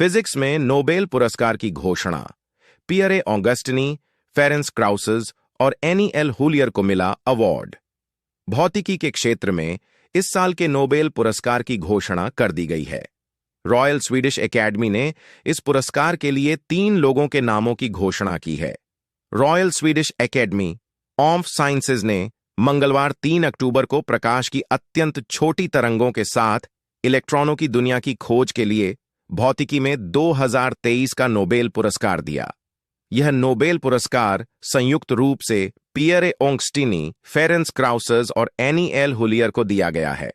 Physics में Nobel पुरस्कार की घोषणा। पियरे ऑगस्टिनी, फेरेंस क्राउसेस और एनी एल हुलियर को मिला अवार्ड। भौतिकी के क्षेत्र में इस साल के नोबेल पुरस्कार की घोषणा कर दी गई है। रॉयल स्वीडिश एकेडमी ने इस पुरस्कार के लिए 3 लोगों के नामों की घोषणा की है। Royal Swedish academy of sciences ने मंगलवार 3 अक्टूबर को प्रकाश की अत्यंत छोटी तरंगों के साथ इलेक्ट्रॉनों की दुनिया की खोज के लिए भौतिकी में 2023 का नोबेल पुरस्कार दिया। यह नोबेल पुरस्कार संयुक्त रूप से पियरे ऑगस्टिनी, फेरेंस क्राउसेस और एनी एल हुलियर को दिया गया है।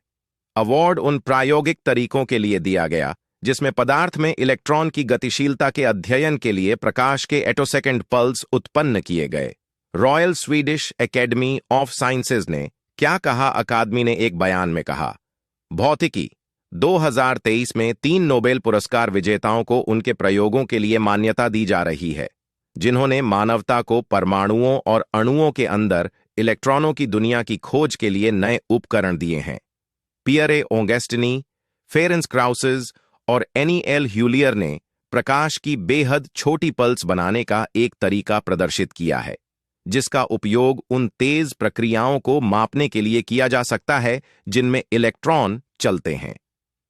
अवार्ड उन प्रायोगिक तरीकों के लिए दिया गया जिसमें पदार्थ में इलेक्ट्रॉन की गतिशीलता के अध्ययन के लिए प्रकाश के एटोसेकंड पल्स उत्पन्न किए गए। Royal Swedish academy of sciences ने क्या कहा? अकादमी ने एक बयान में कहा, भौतिकी 2023 में 3 नोबेल पुरस्कार विजेताओं को उनके प्रयोगों के लिए मान्यता दी जा रही है, जिन्होंने मानवता को परमाणुओं और अणुओं के अंदर इलेक्ट्रॉनों की दुनिया की खोज के लिए नए उपकरण दिए हैं। पियरे ऑगस्टिनी, फेरेंस क्राउसेस और एनी एल हुलियर ने प्रकाश की बेहद छोटी पल्स बनाने का एक तरीका प्रदर्शित किया है, जिसका उपयोग उन तेज प्रक्रियाओं को मापने के लिए किया जा सकता है जिनमें इलेक्ट्रॉन चलते हैं।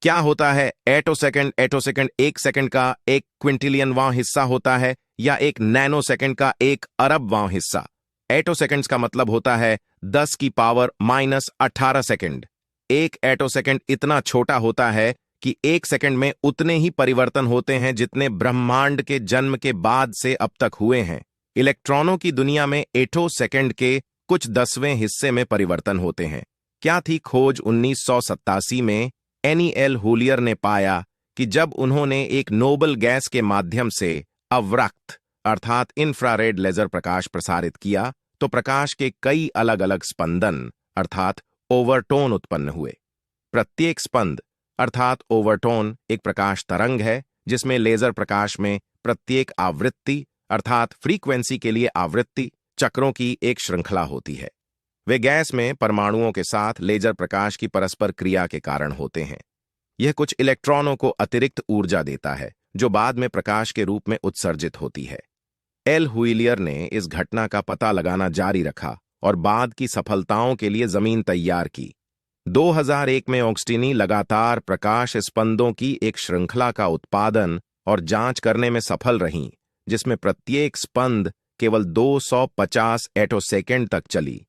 क्या होता है एटोसेकंड? एटोसेकंड 1 सेकंड का 1 क्विंटिलियनवां हिस्सा होता है या 1 नैनोसेकंड का 1 अरबवां हिस्सा। एटोसेकंड्स का मतलब होता है 10 की पावर -18 सेकंड। 1 एटोसेकंड इतना छोटा होता है कि 1 सेकंड में उतने ही परिवर्तन होते हैं जितने ब्रह्मांड के जन्म के बाद से अब तक हुए हैं। इलेक्ट्रॉनों की दुनिया में एटोसेकंड के कुछ 10वें हिस्से में परिवर्तन होते हैं। क्या थी खोज? 1987 में एनी एल हुलियर ने पाया कि जब उन्होंने एक नोबल गैस के माध्यम से अवरक्त अर्थात इंफ्रारेड लेजर प्रकाश प्रसारित किया तो प्रकाश के कई अलग अलग स्पंदन अर्थात ओवरटोन उत्पन्न हुए। प्रत्येक स्पंद अर्थात ओवरटोन एक प्रकाश तरंग है जिसमें लेजर प्रकाश में प्रत्येक आवृत्ति अर्थात फ्रीक्वेंसी के लिए आवृत्ति चक्रों की एक श्रृंखला होती है। वे गैस में परमाणुओं के साथ लेजर प्रकाश की परस्पर क्रिया के कारण होते हैं। यह कुछ इलेक्ट्रॉनों को अतिरिक्त ऊर्जा देता है जो बाद में प्रकाश के रूप में उत्सर्जित होती है। एल हुलियर ने इस घटना का पता लगाना जारी रखा और बाद की सफलताओं के लिए जमीन तैयार की। 2001 में ऑगस्टिनी लगातार प्रकाश स्पंदों की एक श्रृंखला का उत्पादन और जांच करने में सफल रहीं, जिसमें प्रत्येक स्पंद केवल 250 एटोसेकंड तक चली।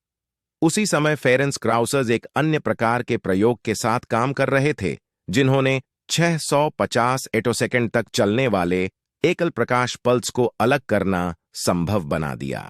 उसी समय फेरेंस क्राउसेस एक अन्य प्रकार के प्रयोग के साथ काम कर रहे थे, जिन्होंने 650 एटोसेकंड तक चलने वाले एकल प्रकाश पल्स को अलग करना संभव बना दिया।